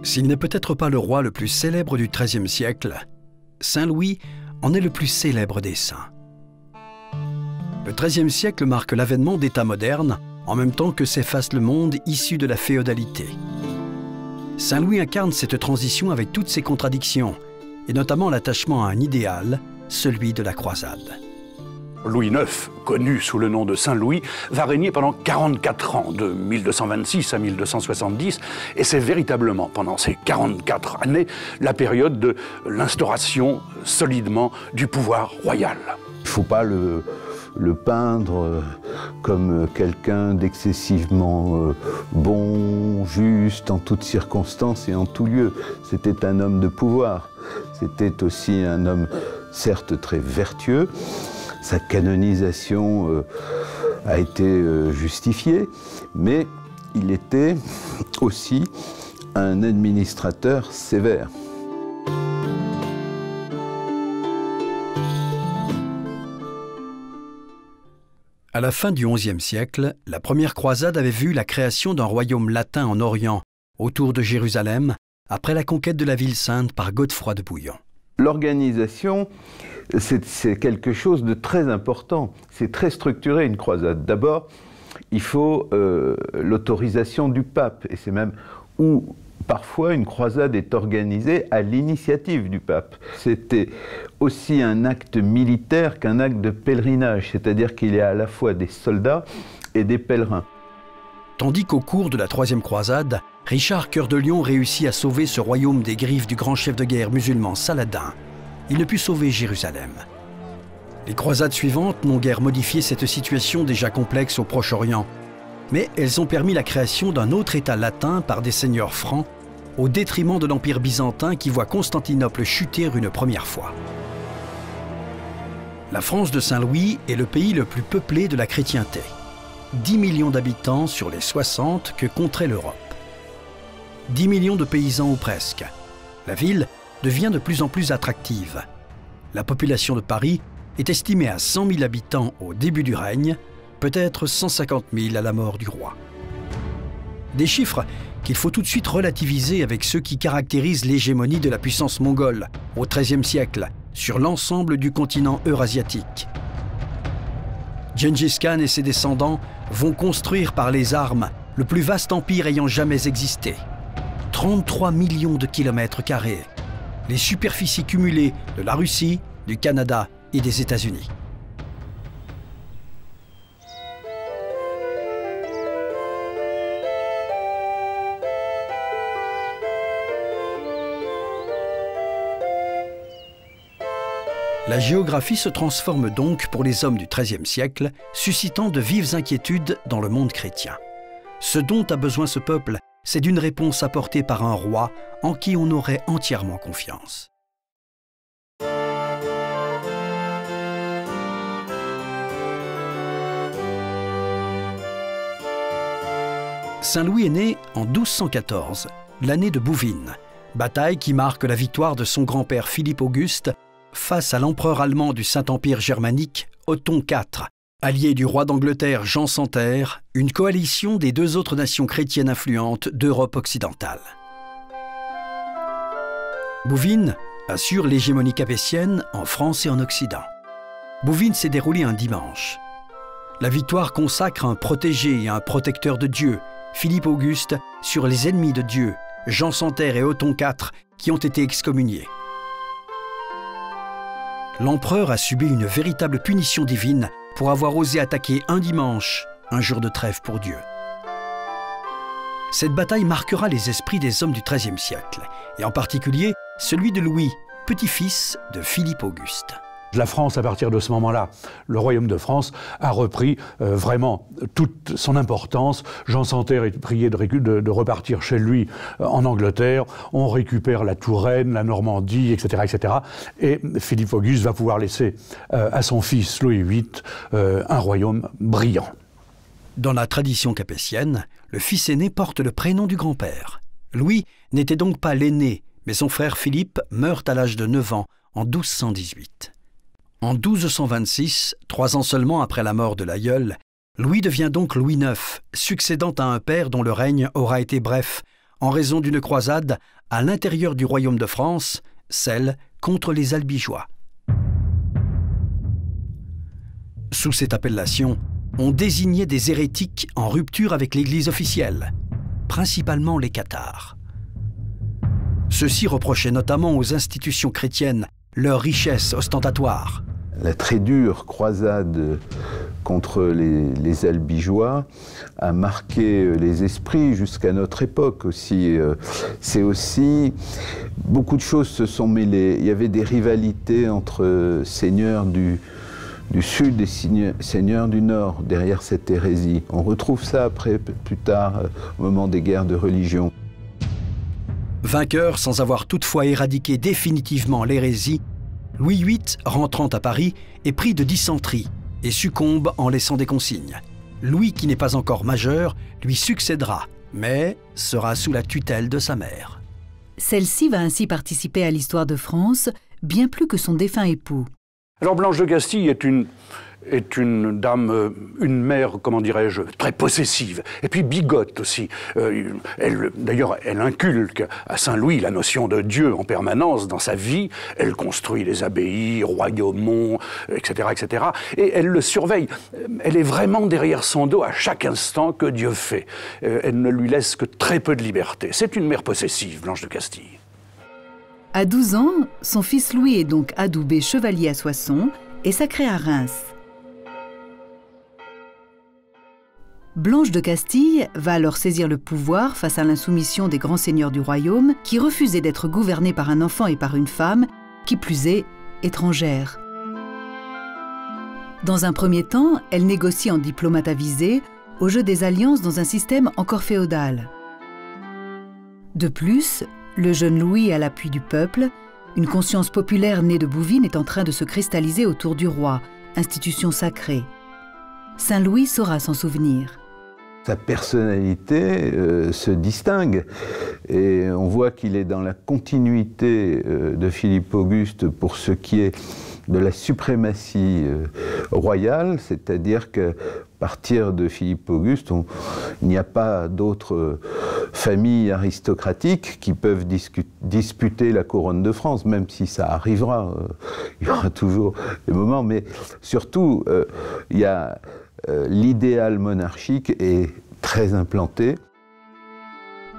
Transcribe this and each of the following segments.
S'il n'est peut-être pas le roi le plus célèbre du XIIIe siècle, Saint Louis en est le plus célèbre des saints. Le XIIIe siècle marque l'avènement d'États modernes, en même temps que s'efface le monde issu de la féodalité. Saint Louis incarne cette transition avec toutes ses contradictions, et notamment l'attachement à un idéal, celui de la croisade. Louis IX, connu sous le nom de Saint Louis, va régner pendant 44 ans, de 1226 à 1270, et c'est véritablement pendant ces 44 années la période de l'instauration solidement du pouvoir royal. Il ne faut pas le peindre comme quelqu'un d'excessivement bon, juste, en toutes circonstances et en tout lieu. C'était un homme de pouvoir. C'était aussi un homme, certes, très vertueux. Sa canonisation a été justifiée, mais il était aussi un administrateur sévère. À la fin du XIe siècle, la première croisade avait vu la création d'un royaume latin en Orient, autour de Jérusalem, après la conquête de la ville sainte par Godefroy de Bouillon. L'organisation, c'est quelque chose de très important. C'est très structuré, une croisade. D'abord, il faut l'autorisation du pape, et c'est même où parfois une croisade est organisée à l'initiative du pape. C'était aussi un acte militaire qu'un acte de pèlerinage, c'est-à-dire qu'il y a à la fois des soldats et des pèlerins. Tandis qu'au cours de la Troisième croisade, Richard Cœur de Lion réussit à sauver ce royaume des griffes du grand chef de guerre musulman Saladin, il ne put sauver Jérusalem. Les croisades suivantes n'ont guère modifié cette situation déjà complexe au Proche-Orient, mais elles ont permis la création d'un autre État latin par des seigneurs francs, au détriment de l'Empire byzantin qui voit Constantinople chuter une première fois. La France de Saint-Louis est le pays le plus peuplé de la chrétienté. 10 millions d'habitants sur les 60 que compterait l'Europe. 10 millions de paysans ou presque. La ville devient de plus en plus attractive. La population de Paris est estimée à 100 000 habitants au début du règne, peut-être 150 000 à la mort du roi. Des chiffres qu'il faut tout de suite relativiser avec ceux qui caractérisent l'hégémonie de la puissance mongole au XIIIe siècle sur l'ensemble du continent eurasiatique. Gengis Khan et ses descendants vont construire par les armes le plus vaste empire ayant jamais existé. 33 millions de kilomètres carrés, les superficies cumulées de la Russie, du Canada et des États-Unis. La géographie se transforme donc pour les hommes du XIIIe siècle, suscitant de vives inquiétudes dans le monde chrétien. Ce dont a besoin ce peuple, c'est d'une réponse apportée par un roi en qui on aurait entièrement confiance. Saint-Louis est né en 1214, l'année de Bouvines, bataille qui marque la victoire de son grand-père Philippe Auguste face à l'empereur allemand du Saint-Empire germanique, Othon IV, allié du roi d'Angleterre Jean sans Terre, une coalition des deux autres nations chrétiennes influentes d'Europe occidentale. Bouvines assure l'hégémonie capétienne en France et en Occident. Bouvines s'est déroulée un dimanche. La victoire consacre un protégé et un protecteur de Dieu, Philippe Auguste, sur les ennemis de Dieu, Jean sans Terre et Othon IV, qui ont été excommuniés. L'empereur a subi une véritable punition divine pour avoir osé attaquer un dimanche, un jour de trêve pour Dieu. Cette bataille marquera les esprits des hommes du XIIIe siècle, et en particulier celui de Louis, petit-fils de Philippe Auguste. La France, à partir de ce moment-là, le royaume de France, a repris vraiment toute son importance. Jean sans Terre est prié de repartir chez lui en Angleterre. On récupère la Touraine, la Normandie, etc., etc. Et Philippe Auguste va pouvoir laisser à son fils Louis VIII un royaume brillant. Dans la tradition capétienne, le fils aîné porte le prénom du grand-père. Louis n'était donc pas l'aîné, mais son frère Philippe meurt à l'âge de 9 ans en 1218. En 1226, 3 ans seulement après la mort de l'aïeul, Louis devient donc Louis IX, succédant à un père dont le règne aura été bref, en raison d'une croisade à l'intérieur du royaume de France, celle contre les Albigeois. Sous cette appellation, on désignait des hérétiques en rupture avec l'Église officielle, principalement les cathares. Ceux-ci reprochaient notamment aux institutions chrétiennes leur richesse ostentatoire. La très dure croisade contre les Albigeois a marqué les esprits jusqu'à notre époque aussi. C'est aussi, beaucoup de choses se sont mêlées. Il y avait des rivalités entre seigneurs du sud et seigneurs du nord derrière cette hérésie. On retrouve ça après, plus tard, au moment des guerres de religion. Vainqueur sans avoir toutefois éradiqué définitivement l'hérésie, Louis VIII, rentrant à Paris, est pris de dysenterie et succombe en laissant des consignes. Louis, qui n'est pas encore majeur, lui succédera, mais sera sous la tutelle de sa mère. Celle-ci va ainsi participer à l'histoire de France, bien plus que son défunt époux. Alors Blanche de Castille est une dame, une mère, comment dirais-je, très possessive, et puis bigote aussi. D'ailleurs, elle inculque à Saint-Louis la notion de Dieu en permanence dans sa vie. Elle construit les abbayes, Royaumont, etc., etc. Et elle le surveille. Elle est vraiment derrière son dos à chaque instant que Dieu fait. Elle ne lui laisse que très peu de liberté. C'est une mère possessive, Blanche de Castille. À 12 ans, son fils Louis est donc adoubé chevalier à Soissons et sacré à Reims. Blanche de Castille va alors saisir le pouvoir face à l'insoumission des grands seigneurs du royaume qui refusaient d'être gouvernés par un enfant et par une femme, qui plus est, étrangère. Dans un premier temps, elle négocie en diplomate avisé au jeu des alliances dans un système encore féodal. De plus, le jeune Louis, à l'appui du peuple, une conscience populaire née de Bouvines est en train de se cristalliser autour du roi, institution sacrée. Saint-Louis saura s'en souvenir. Sa personnalité se distingue et on voit qu'il est dans la continuité de Philippe Auguste pour ce qui est de la suprématie royale, c'est-à-dire qu'à partir de Philippe Auguste, il n'y a pas d'autres familles aristocratiques qui peuvent disputer la couronne de France, même si ça arrivera, il y aura toujours des moments, mais surtout, il y a l'idéal monarchique est très implanté.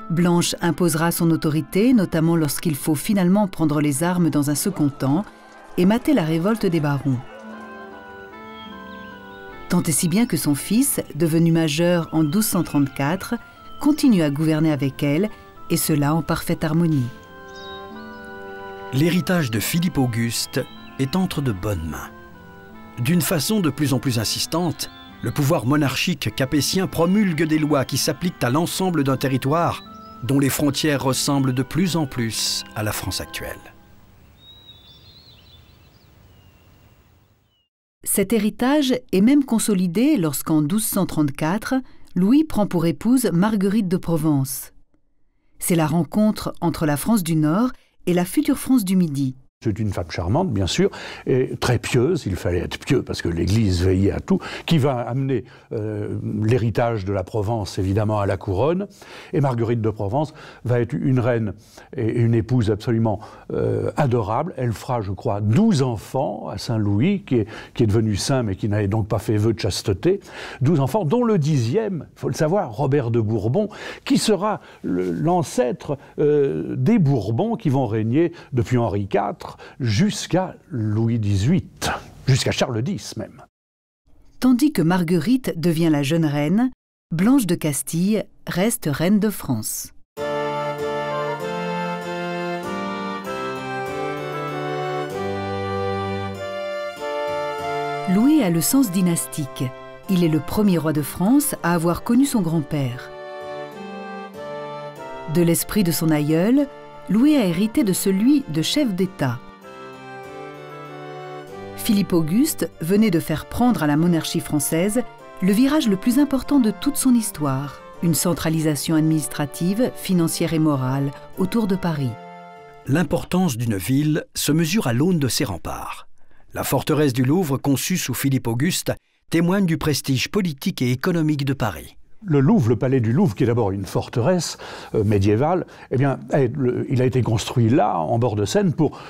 Blanche imposera son autorité, notamment lorsqu'il faut finalement prendre les armes dans un second temps et mater la révolte des barons. Tant et si bien que son fils, devenu majeur en 1234, continue à gouverner avec elle, et cela en parfaite harmonie. L'héritage de Philippe Auguste est entre de bonnes mains. D'une façon de plus en plus insistante, le pouvoir monarchique capétien promulgue des lois qui s'appliquent à l'ensemble d'un territoire dont les frontières ressemblent de plus en plus à la France actuelle. Cet héritage est même consolidé lorsqu'en 1234, Louis prend pour épouse Marguerite de Provence. C'est la rencontre entre la France du Nord et la future France du Midi. C'est une femme charmante, bien sûr, et très pieuse, il fallait être pieux parce que l'Église veillait à tout, qui va amener l'héritage de la Provence, évidemment, à la couronne. Et Marguerite de Provence va être une reine et une épouse absolument adorable. Elle fera, je crois, 12 enfants à Saint-Louis, qui est devenu saint, mais qui n'avait donc pas fait vœu de chasteté. 12 enfants, dont le 10e, il faut le savoir, Robert de Bourbon, qui sera l'ancêtre des Bourbons qui vont régner depuis Henri IV, jusqu'à Louis XVIII, jusqu'à Charles X même. Tandis que Marguerite devient la jeune reine, Blanche de Castille reste reine de France. Louis a le sens dynastique. Il est le premier roi de France à avoir connu son grand-père. De l'esprit de son aïeul, Louis a hérité de celui de chef d'État. Philippe Auguste venait de faire prendre à la monarchie française le virage le plus important de toute son histoire, une centralisation administrative, financière et morale autour de Paris. L'importance d'une ville se mesure à l'aune de ses remparts. La forteresse du Louvre, conçue sous Philippe Auguste, témoigne du prestige politique et économique de Paris. Le Louvre, le palais du Louvre, qui est d'abord une forteresse médiévale, eh bien, il a été construit là, en bord de Seine, pour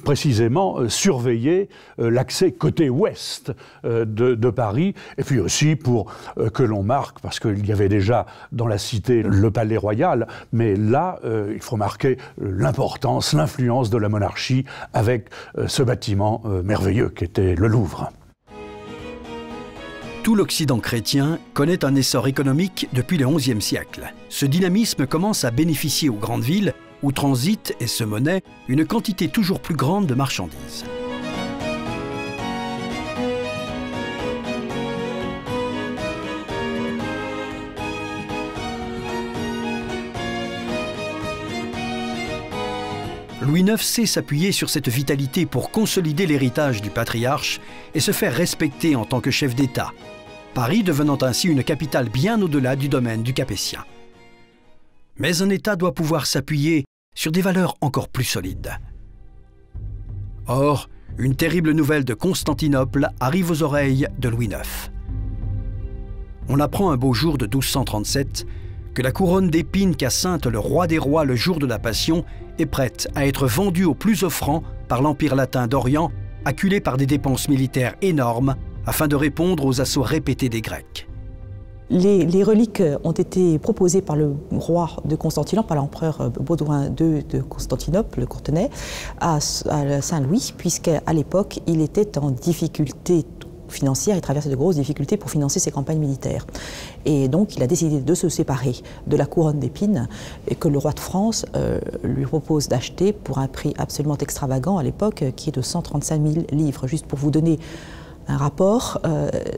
précisément surveiller l'accès côté ouest de Paris, et puis aussi pour que l'on marque, parce qu'il y avait déjà dans la cité le palais royal, mais là, il faut marquer l'importance, l'influence de la monarchie avec ce bâtiment merveilleux qu'était le Louvre. Tout l'Occident chrétien connaît un essor économique depuis le XIe siècle. Ce dynamisme commence à bénéficier aux grandes villes où transite et se monnaie une quantité toujours plus grande de marchandises. Louis IX sait s'appuyer sur cette vitalité pour consolider l'héritage du patriarche et se faire respecter en tant que chef d'État, Paris devenant ainsi une capitale bien au-delà du domaine du Capétien. Mais un État doit pouvoir s'appuyer sur des valeurs encore plus solides. Or, une terrible nouvelle de Constantinople arrive aux oreilles de Louis IX. On apprend un beau jour de 1237 que la couronne d'épines qu'a ceinte le roi des rois le jour de la Passion est prête à être vendue au plus offrant par l'Empire latin d'Orient, acculé par des dépenses militaires énormes afin de répondre aux assauts répétés des Grecs. Les reliques ont été proposées par le roi de Constantinople, par l'empereur Baudouin II de Constantinople, le Courtenay, à Saint-Louis, puisqu'à l'époque, il était en difficulté financière, il traversait de grosses difficultés pour financer ses campagnes militaires. Et donc il a décidé de se séparer de la couronne d'épines que le roi de France lui propose d'acheter pour un prix absolument extravagant à l'époque, qui est de 135 000 livres. Juste pour vous donner un rapport,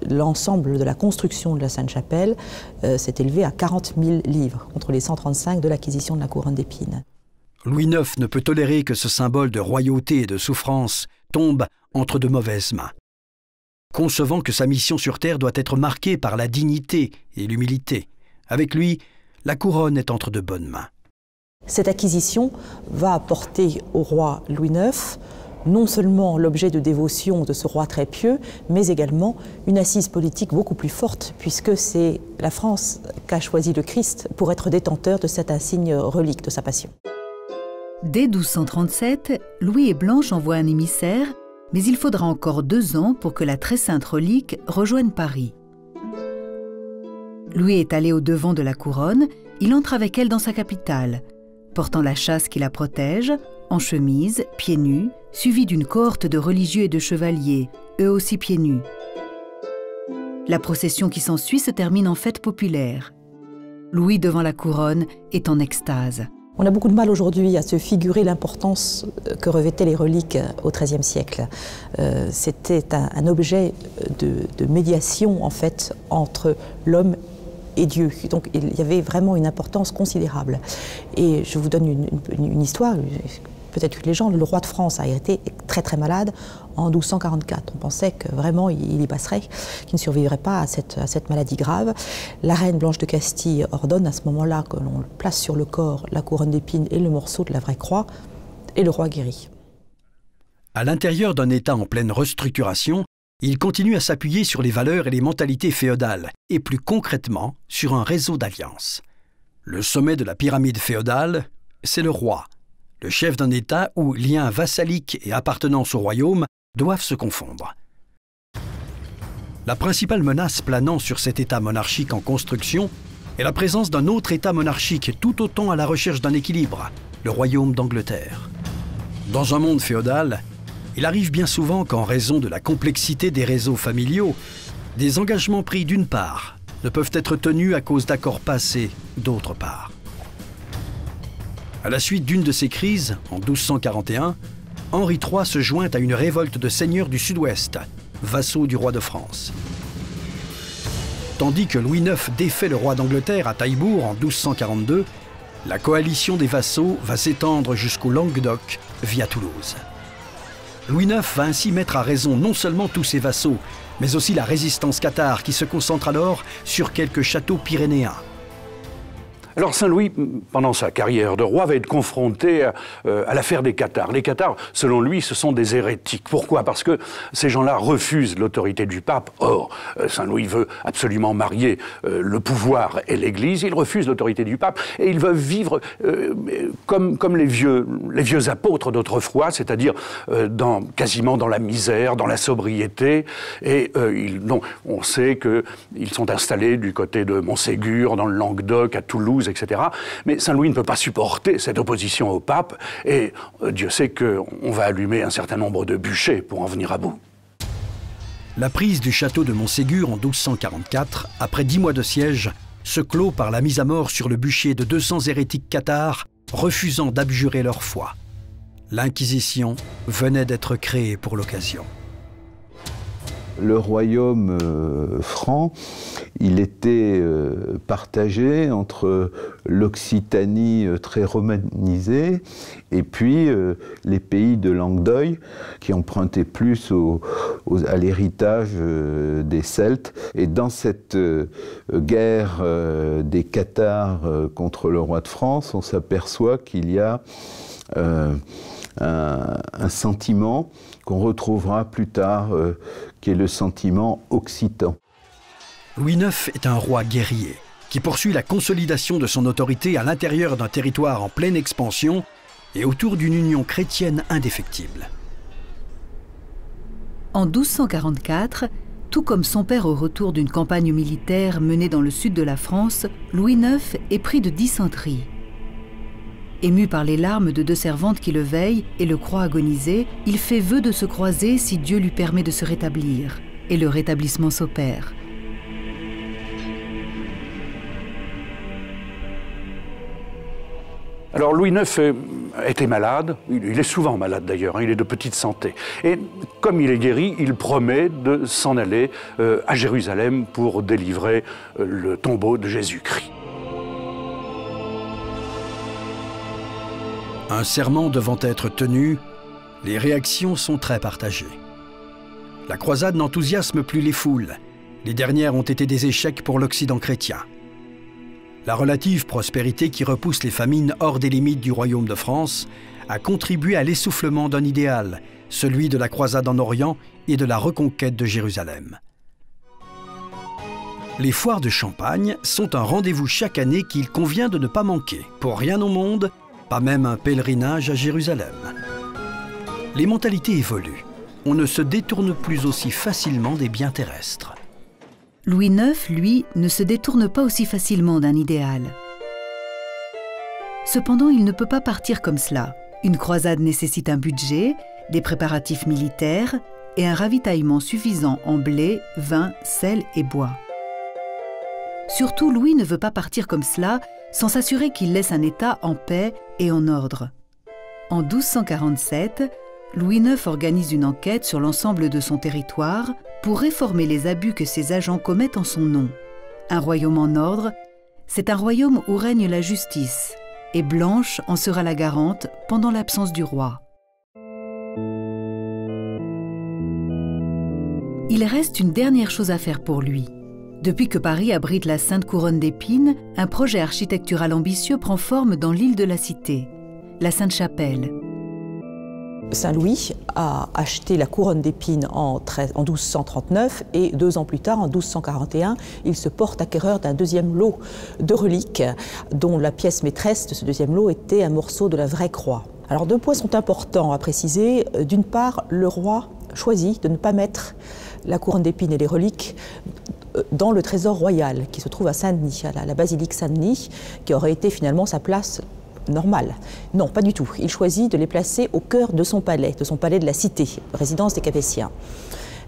l'ensemble de la construction de la Sainte-Chapelle s'est élevé à 40 000 livres, contre les 135 de l'acquisition de la couronne d'épines. Louis IX ne peut tolérer que ce symbole de royauté et de souffrance tombe entre de mauvaises mains. Concevant que sa mission sur Terre doit être marquée par la dignité et l'humilité. Avec lui, la couronne est entre de bonnes mains. Cette acquisition va apporter au roi Louis IX non seulement l'objet de dévotion de ce roi très pieux, mais également une assise politique beaucoup plus forte, puisque c'est la France qu'a choisi le Christ pour être détenteur de cet insigne relique de sa passion. Dès 1237, Louis et Blanche envoient un émissaire, mais il faudra encore 2 ans pour que la très sainte relique rejoigne Paris. Louis est allé au-devant de la couronne, il entre avec elle dans sa capitale, portant la châsse qui la protège, en chemise, pieds nus, suivi d'une cohorte de religieux et de chevaliers, eux aussi pieds nus. La procession qui s'ensuit se termine en fête populaire. Louis, devant la couronne, est en extase. On a beaucoup de mal aujourd'hui à se figurer l'importance que revêtaient les reliques au XIIIe siècle. C'était un objet de médiation, en fait, entre l'homme et Dieu. Donc il y avait vraiment une importance considérable. Et je vous donne une histoire, peut-être une légende. Le roi de France a été très très malade en 1244. On pensait que vraiment il y passerait, qu'il ne survivrait pas à cette maladie grave. La reine Blanche de Castille ordonne à ce moment-là que l'on place sur le corps la couronne d'épines et le morceau de la vraie croix, et le roi guérit. À l'intérieur d'un État en pleine restructuration, il continue à s'appuyer sur les valeurs et les mentalités féodales, et plus concrètement sur un réseau d'alliances. Le sommet de la pyramide féodale, c'est le roi, le chef d'un État où liens vassaliques et appartenance au royaume doivent se confondre. La principale menace planant sur cet État monarchique en construction est la présence d'un autre État monarchique tout autant à la recherche d'un équilibre, le royaume d'Angleterre. Dans un monde féodal, il arrive bien souvent qu'en raison de la complexité des réseaux familiaux, des engagements pris d'une part ne peuvent être tenus à cause d'accords passés d'autre part. À la suite d'une de ces crises, en 1241, Henri III se joint à une révolte de seigneurs du Sud-Ouest, vassaux du roi de France. Tandis que Louis IX défait le roi d'Angleterre à Taillebourg en 1242, la coalition des vassaux va s'étendre jusqu'au Languedoc via Toulouse. Louis IX va ainsi mettre à raison non seulement tous ses vassaux, mais aussi la résistance cathare qui se concentre alors sur quelques châteaux pyrénéens. Alors Saint-Louis, pendant sa carrière de roi, va être confronté à l'affaire des cathares. Les cathares, selon lui, ce sont des hérétiques. Pourquoi? Parce que ces gens-là refusent l'autorité du pape. Or, Saint-Louis veut absolument marier le pouvoir et l'Église. Il refuse l'autorité du pape et il veut vivre comme les vieux apôtres d'autrefois, c'est-à-dire quasiment dans la misère, dans la sobriété. Et on sait qu'ils sont installés du côté de Montségur, dans le Languedoc, à Toulouse, etc. Mais Saint-Louis ne peut pas supporter cette opposition au pape et Dieu sait qu'on va allumer un certain nombre de bûchers pour en venir à bout. La prise du château de Montségur en 1244, après 10 mois de siège, se clôt par la mise à mort sur le bûcher de 200 hérétiques cathares refusant d'abjurer leur foi. L'Inquisition venait d'être créée pour l'occasion. Le royaume franc, il était partagé entre l'Occitanie très romanisée et puis les pays de Languedoc qui empruntaient plus à l'héritage des Celtes. Et dans cette guerre des Cathares contre le roi de France, on s'aperçoit qu'il y a un sentiment qu'on retrouvera plus tard, qui est le sentiment occitan. Louis IX est un roi guerrier qui poursuit la consolidation de son autorité à l'intérieur d'un territoire en pleine expansion et autour d'une union chrétienne indéfectible. En 1244, tout comme son père au retour d'une campagne militaire menée dans le sud de la France, Louis IX est pris de dysenterie. Ému par les larmes de 2 servantes qui le veillent et le croient agonisé, il fait vœu de se croiser si Dieu lui permet de se rétablir. Et le rétablissement s'opère. Alors Louis IX était malade, il est souvent malade d'ailleurs, il est de petite santé. Et comme il est guéri, il promet de s'en aller à Jérusalem pour délivrer le tombeau de Jésus-Christ. Un serment devant être tenu, les réactions sont très partagées. La croisade n'enthousiasme plus les foules. Les dernières ont été des échecs pour l'Occident chrétien. La relative prospérité qui repousse les famines hors des limites du royaume de France a contribué à l'essoufflement d'un idéal, celui de la croisade en Orient et de la reconquête de Jérusalem. Les foires de Champagne sont un rendez-vous chaque année qu'il convient de ne pas manquer. Pour rien au monde, pas même un pèlerinage à Jérusalem. Les mentalités évoluent. On ne se détourne plus aussi facilement des biens terrestres. Louis IX, lui, ne se détourne pas aussi facilement d'un idéal. Cependant, il ne peut pas partir comme cela. Une croisade nécessite un budget, des préparatifs militaires et un ravitaillement suffisant en blé, vin, sel et bois. Surtout, Louis ne veut pas partir comme cela sans s'assurer qu'il laisse un État en paix et en ordre. En 1247, Louis IX organise une enquête sur l'ensemble de son territoire pour réformer les abus que ses agents commettent en son nom. Un royaume en ordre, c'est un royaume où règne la justice, et Blanche en sera la garante pendant l'absence du roi. Il reste une dernière chose à faire pour lui. Depuis que Paris abrite la Sainte Couronne d'Épines, un projet architectural ambitieux prend forme dans l'île de la Cité, la Sainte-Chapelle. Saint-Louis a acheté la couronne d'épines en 1239 et 2 ans plus tard, en 1241, il se porte acquéreur d'un deuxième lot de reliques dont la pièce maîtresse de ce deuxième lot était un morceau de la vraie croix. Alors 2 points sont importants à préciser. D'une part, le roi choisit de ne pas mettre la couronne d'épines et les reliques dans le trésor royal qui se trouve à Saint-Denis, à la basilique Saint-Denis, qui aurait été finalement sa place normale. Non, pas du tout. Il choisit de les placer au cœur de son palais de la Cité, résidence des Capétiens.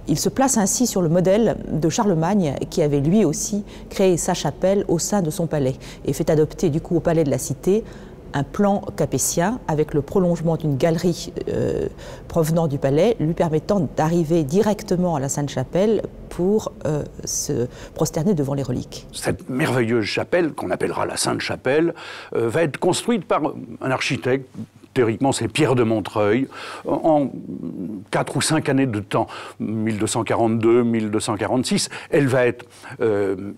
Il se place ainsi sur le modèle de Charlemagne qui avait lui aussi créé sa chapelle au sein de son palais et fait adopter du coup au palais de la Cité un plan capétien avec le prolongement d'une galerie provenant du palais lui permettant d'arriver directement à la Sainte-Chapelle pour se prosterner devant les reliques. Cette merveilleuse chapelle, qu'on appellera la Sainte-Chapelle, va être construite par un architecte. Théoriquement, c'est Pierre de Montreuil, en 4 ou 5 années de temps, 1242, 1246. Elle va être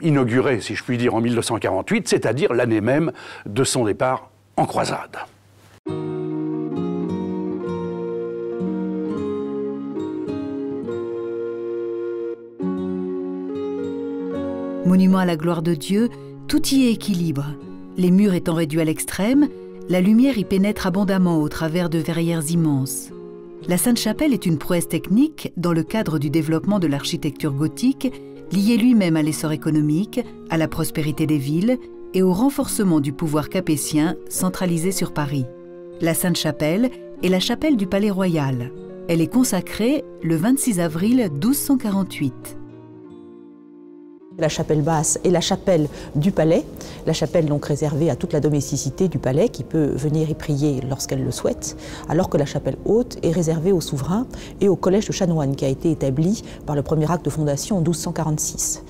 inaugurée, si je puis dire, en 1248, c'est-à-dire l'année même de son départ en croisade. Monument à la gloire de Dieu, tout y est équilibre. Les murs étant réduits à l'extrême, la lumière y pénètre abondamment au travers de verrières immenses. La Sainte-Chapelle est une prouesse technique dans le cadre du développement de l'architecture gothique, lié lui-même à l'essor économique, à la prospérité des villes et au renforcement du pouvoir capétien centralisé sur Paris. La Sainte-Chapelle est la chapelle du Palais Royal. Elle est consacrée le 26 avril 1248. La chapelle basse est la chapelle du palais, la chapelle donc réservée à toute la domesticité du palais qui peut venir y prier lorsqu'elle le souhaite, alors que la chapelle haute est réservée aux souverains et au collège de chanoines qui a été établi par le premier acte de fondation en 1246.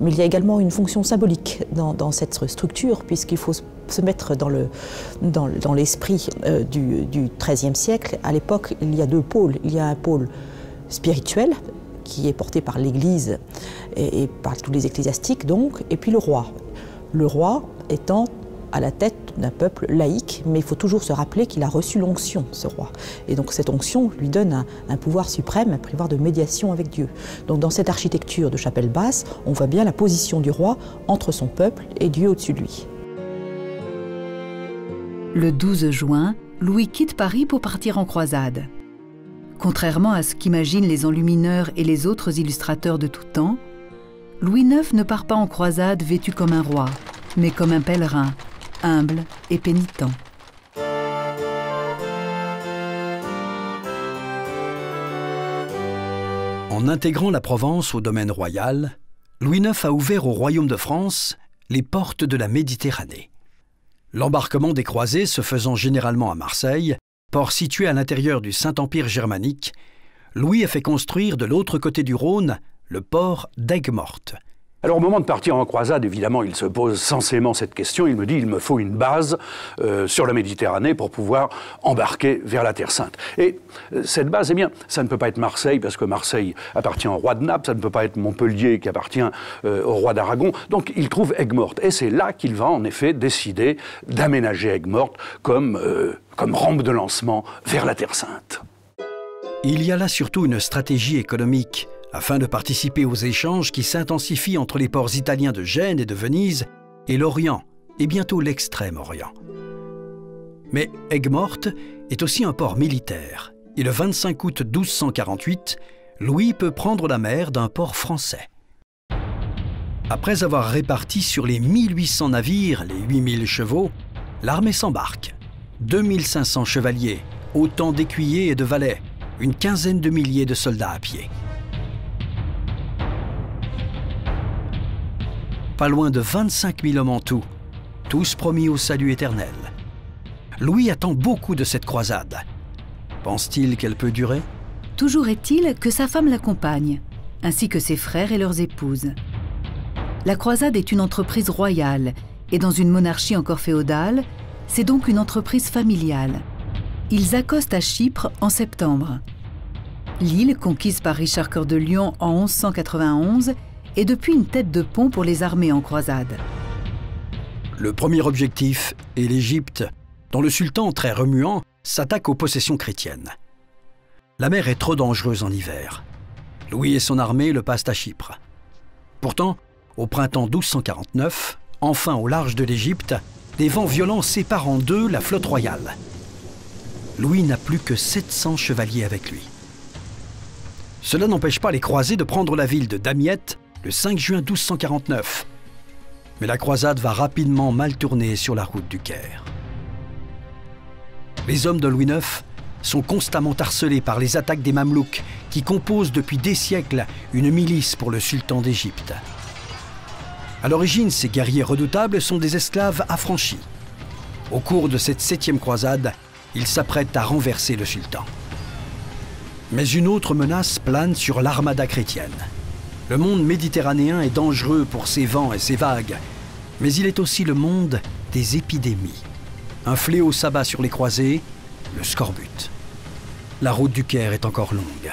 Mais il y a également une fonction symbolique dans cette structure puisqu'il faut se mettre dans l'esprit du XIIIe siècle. À l'époque, il y a deux pôles. Il y a un pôle spirituel qui est porté par l'Église et par tous les ecclésiastiques, donc, et puis le roi. Le roi étant à la tête d'un peuple laïque, mais il faut toujours se rappeler qu'il a reçu l'onction, ce roi. Et donc cette onction lui donne un pouvoir suprême, un pouvoir de médiation avec Dieu. Donc dans cette architecture de chapelle basse, on voit bien la position du roi entre son peuple et Dieu au-dessus de lui. Le 12 juin, Louis quitte Paris pour partir en croisade. Contrairement à ce qu'imaginent les enlumineurs et les autres illustrateurs de tout temps, Louis IX ne part pas en croisade vêtu comme un roi, mais comme un pèlerin, humble et pénitent. En intégrant la Provence au domaine royal, Louis IX a ouvert au royaume de France les portes de la Méditerranée. L'embarquement des croisés se faisant généralement à Marseille, port situé à l'intérieur du Saint-Empire germanique, Louis a fait construire de l'autre côté du Rhône le port d'Aigues-Mortes. Alors au moment de partir en croisade, évidemment, il se pose sensément cette question. Il me dit, il me faut une base sur la Méditerranée pour pouvoir embarquer vers la Terre Sainte. Et cette base, eh bien, ça ne peut pas être Marseille, parce que Marseille appartient au roi de Naples, ça ne peut pas être Montpellier qui appartient au roi d'Aragon. Donc il trouve Aigues-Mortes. Et c'est là qu'il va en effet décider d'aménager Aigues-Mortes comme rampe de lancement vers la Terre Sainte. Il y a là surtout une stratégie économique, afin de participer aux échanges qui s'intensifient entre les ports italiens de Gênes et de Venise et l'Orient, et bientôt l'Extrême-Orient. Mais Aigues-Mortes est aussi un port militaire, et le 25 août 1248, Louis peut prendre la mer d'un port français. Après avoir réparti sur les 1800 navires les 8000 chevaux, l'armée s'embarque. 2500 chevaliers, autant d'écuyers et de valets, une quinzaine de milliers de soldats à pied. Pas loin de 25 000 hommes en tout, tous promis au salut éternel. Louis attend beaucoup de cette croisade. Pense-t-il qu'elle peut durer? Toujours est-il que sa femme l'accompagne, ainsi que ses frères et leurs épouses. La croisade est une entreprise royale, et dans une monarchie encore féodale, c'est donc une entreprise familiale. Ils accostent à Chypre en septembre. L'île, conquise par Richard Cœur de Lion en 1191, est depuis une tête de pont pour les armées en croisade. Le premier objectif est l'Égypte, dont le sultan, très remuant, s'attaque aux possessions chrétiennes. La mer est trop dangereuse en hiver. Louis et son armée le passent à Chypre. Pourtant, au printemps 1249, enfin au large de l'Égypte, des vents violents séparent en deux la flotte royale. Louis n'a plus que 700 chevaliers avec lui. Cela n'empêche pas les croisés de prendre la ville de Damiette le 5 juin 1249. Mais la croisade va rapidement mal tourner sur la route du Caire. Les hommes de Louis IX sont constamment harcelés par les attaques des Mamelouks qui composent depuis des siècles une milice pour le sultan d'Égypte. À l'origine, ces guerriers redoutables sont des esclaves affranchis. Au cours de cette 7e croisade, ils s'apprêtent à renverser le sultan. Mais une autre menace plane sur l'armada chrétienne. Le monde méditerranéen est dangereux pour ses vents et ses vagues, mais il est aussi le monde des épidémies. Un fléau s'abat sur les croisés, le scorbut. la route du Caire est encore longue.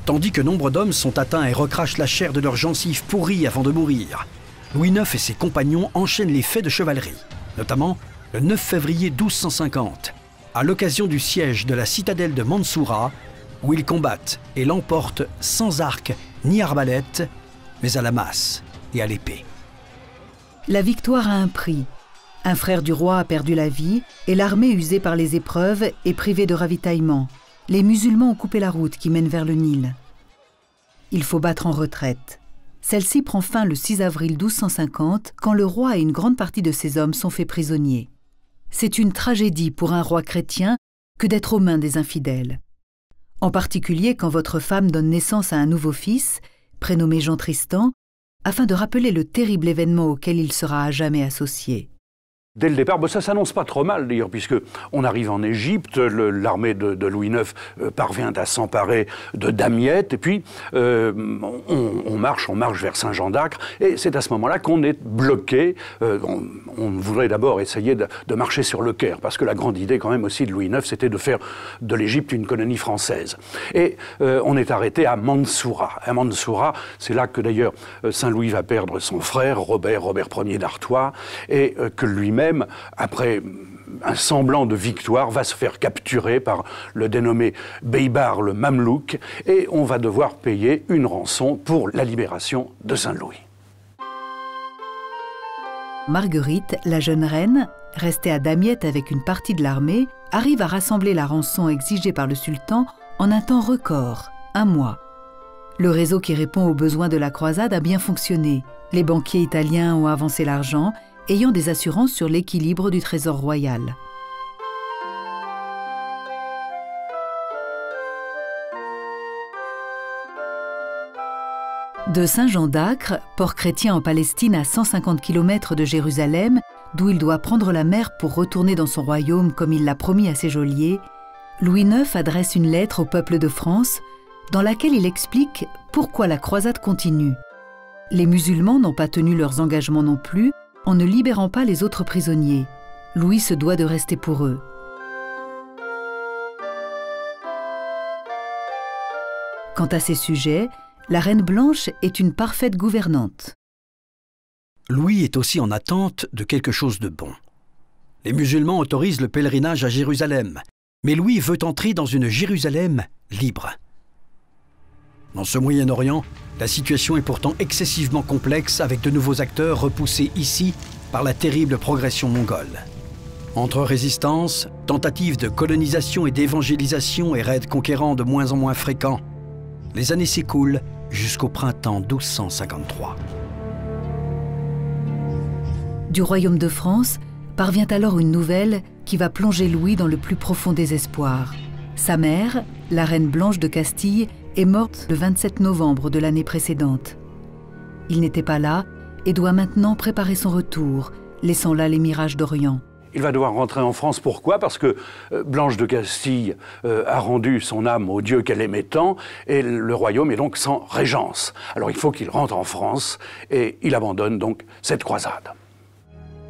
Tandis que nombre d'hommes sont atteints et recrachent la chair de leurs gencives pourries avant de mourir, Louis IX et ses compagnons enchaînent les faits de chevalerie, notamment le 9 février 1250, à l'occasion du siège de la citadelle de Mansoura, où ils combattent et l'emportent sans arc ni arbalète, mais à la masse et à l'épée. La victoire a un prix. Un frère du roi a perdu la vie et l'armée, usée par les épreuves, est privée de ravitaillement. Les musulmans ont coupé la route qui mène vers le Nil. Il faut battre en retraite. Celle-ci prend fin le 6 avril 1250, quand le roi et une grande partie de ses hommes sont faits prisonniers. C'est une tragédie pour un roi chrétien que d'être aux mains des infidèles. En particulier quand votre femme donne naissance à un nouveau fils, prénommé Jean Tristan, afin de rappeler le terrible événement auquel il sera à jamais associé. Dès le départ, ça s'annonce pas trop mal d'ailleurs, puisque on arrive en Égypte, l'armée de Louis IX parvient à s'emparer de Damiette, et puis on marche vers Saint-Jean d'Acre, et c'est à ce moment-là qu'on est bloqué. On voudrait d'abord essayer de marcher sur le Caire, parce que la grande idée quand même aussi de Louis IX, c'était de faire de l'Égypte une colonie française. Et on est arrêté à Mansoura. À Mansoura, c'est là que d'ailleurs Saint-Louis va perdre son frère, Robert Ier d'Artois, et que lui-même, après un semblant de victoire, va se faire capturer par le dénommé Beibar le Mamelouk, et on va devoir payer une rançon pour la libération de Saint-Louis. Marguerite, la jeune reine, restée à Damiette avec une partie de l'armée, arrive à rassembler la rançon exigée par le sultan en un temps record, 1 mois. Le réseau qui répond aux besoins de la croisade a bien fonctionné. Les banquiers italiens ont avancé l'argent, ayant des assurances sur l'équilibre du trésor royal. De Saint-Jean d'Acre, port chrétien en Palestine à 150 km de Jérusalem, d'où il doit prendre la mer pour retourner dans son royaume comme il l'a promis à ses geôliers, Louis IX adresse une lettre au peuple de France dans laquelle il explique pourquoi la croisade continue. Les musulmans n'ont pas tenu leurs engagements non plus, en ne libérant pas les autres prisonniers. Louis se doit de rester pour eux. Quant à ces sujets, la Reine Blanche est une parfaite gouvernante. Louis est aussi en attente de quelque chose de bon. Les musulmans autorisent le pèlerinage à Jérusalem, mais Louis veut entrer dans une Jérusalem libre. Dans ce Moyen-Orient, la situation est pourtant excessivement complexe, avec de nouveaux acteurs repoussés ici par la terrible progression mongole. Entre résistance, tentatives de colonisation et d'évangélisation et raids conquérants de moins en moins fréquents, les années s'écoulent jusqu'au printemps 1253. Du royaume de France parvient alors une nouvelle qui va plonger Louis dans le plus profond désespoir. Sa mère, la reine Blanche de Castille, est morte le 27 novembre de l'année précédente. Il n'était pas là et doit maintenant préparer son retour, laissant là les mirages d'Orient. Il va devoir rentrer en France. Pourquoi? Parce que Blanche de Castille a rendu son âme au Dieu qu'elle aimait tant, et le royaume est donc sans régence. Alors il faut qu'il rentre en France, et il abandonne donc cette croisade.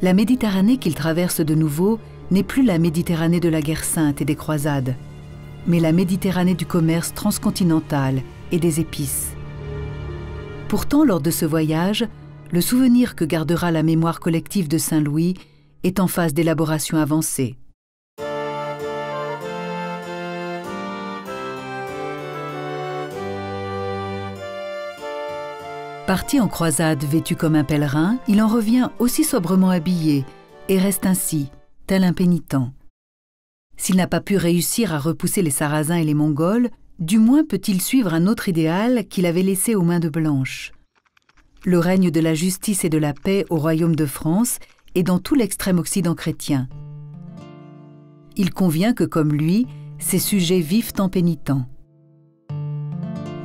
La Méditerranée qu'il traverse de nouveau n'est plus la Méditerranée de la guerre sainte et des croisades, mais la Méditerranée du commerce transcontinental et des épices. Pourtant, lors de ce voyage, le souvenir que gardera la mémoire collective de Saint-Louis est en phase d'élaboration avancée. Parti en croisade vêtu comme un pèlerin, il en revient aussi sobrement habillé et reste ainsi, tel un pénitent. S'il n'a pas pu réussir à repousser les Sarrasins et les Mongols, du moins peut-il suivre un autre idéal qu'il avait laissé aux mains de Blanche. Le règne de la justice et de la paix au royaume de France et dans tout l'extrême-occident chrétien. Il convient que, comme lui, ses sujets vivent en pénitents.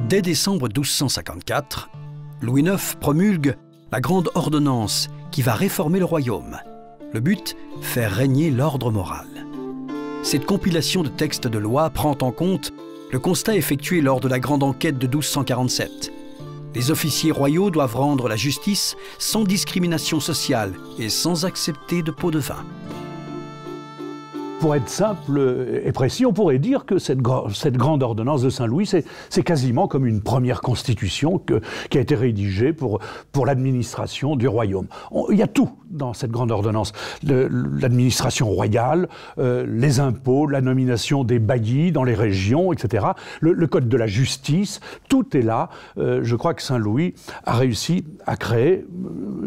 Dès décembre 1254, Louis IX promulgue la Grande Ordonnance qui va réformer le royaume. Le but, faire régner l'ordre moral. Cette compilation de textes de loi prend en compte le constat effectué lors de la Grande Enquête de 1247. Les officiers royaux doivent rendre la justice sans discrimination sociale et sans accepter de pot de vin. pour être simple et précis, on pourrait dire que cette grande ordonnance de Saint-Louis, c'est quasiment comme une première constitution qui a été rédigée pour l'administration du royaume. Il y a tout dans cette grande ordonnance. L'administration royale, les impôts, la nomination des baillis dans les régions, etc. Le code de la justice, tout est là. Je crois que Saint-Louis a réussi à créer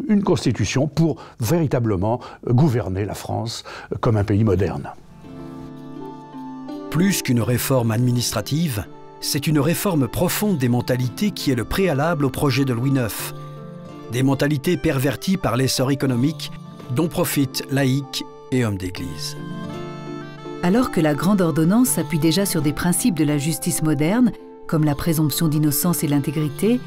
une constitution pour véritablement gouverner la France comme un pays moderne. Plus qu'une réforme administrative, c'est une réforme profonde des mentalités qui est le préalable au projet de Louis IX. Des mentalités perverties par l'essor économique dont profitent laïcs et hommes d'église. Alors que la Grande Ordonnance s'appuie déjà sur des principes de la justice moderne, comme la présomption d'innocence et l'intégrité,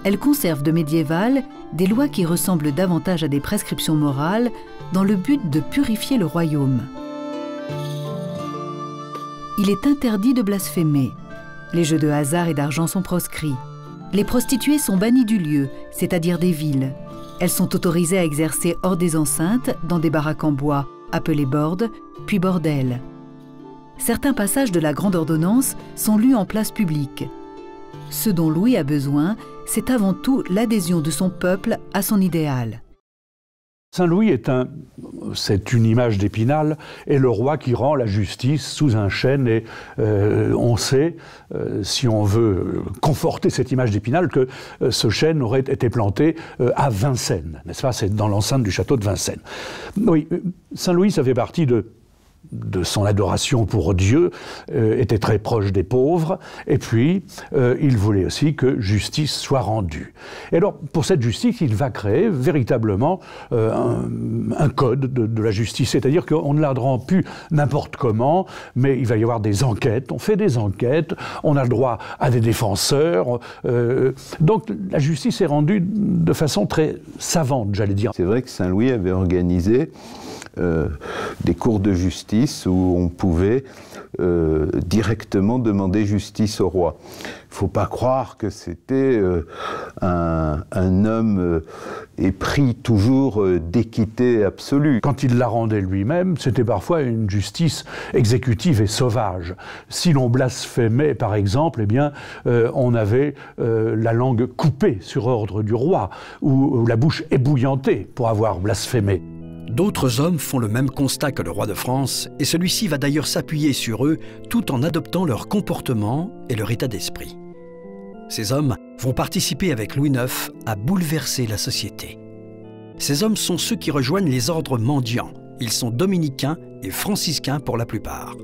elle conserve de médiéval des lois qui ressemblent davantage à des prescriptions morales dans le but de purifier le royaume. Il est interdit de blasphémer. Les jeux de hasard et d'argent sont proscrits. Les prostituées sont bannies du lieu, c'est-à-dire des villes. Elles sont autorisées à exercer hors des enceintes, dans des baraques en bois, appelées bordes, puis bordels. Certains passages de la Grande Ordonnance sont lus en place publique. Ce dont Louis a besoin, c'est avant tout l'adhésion de son peuple à son idéal. Saint-Louis c'est une image d'Épinal, et le roi qui rend la justice sous un chêne. Et on sait, si on veut conforter cette image d'Épinal, que ce chêne aurait été planté à Vincennes, n'est-ce pas? C'est dans l'enceinte du château de Vincennes. Oui, Saint-Louis, ça fait partie de son adoration pour Dieu, était très proche des pauvres, et puis il voulait aussi que justice soit rendue. Et alors, pour cette justice, il va créer véritablement un code de la justice, c'est-à-dire qu'on ne la rend plus n'importe comment, mais il va y avoir des enquêtes, on fait des enquêtes, on a le droit à des défenseurs, donc la justice est rendue de façon très savante, j'allais dire. C'est vrai que Saint-Louis avait organisé des cours de justice où on pouvait directement demander justice au roi. Il ne faut pas croire que c'était un homme épris toujours d'équité absolue. Quand il la rendait lui-même, c'était parfois une justice exécutive et sauvage. Si l'on blasphémait, par exemple, eh bien, on avait la langue coupée sur ordre du roi, ou la bouche ébouillantée pour avoir blasphémé. D'autres hommes font le même constat que le roi de France, et celui-ci va d'ailleurs s'appuyer sur eux tout en adoptant leur comportement et leur état d'esprit. Ces hommes vont participer avec Louis IX à bouleverser la société. Ces hommes sont ceux qui rejoignent les ordres mendiants. Ils sont dominicains et franciscains pour la plupart.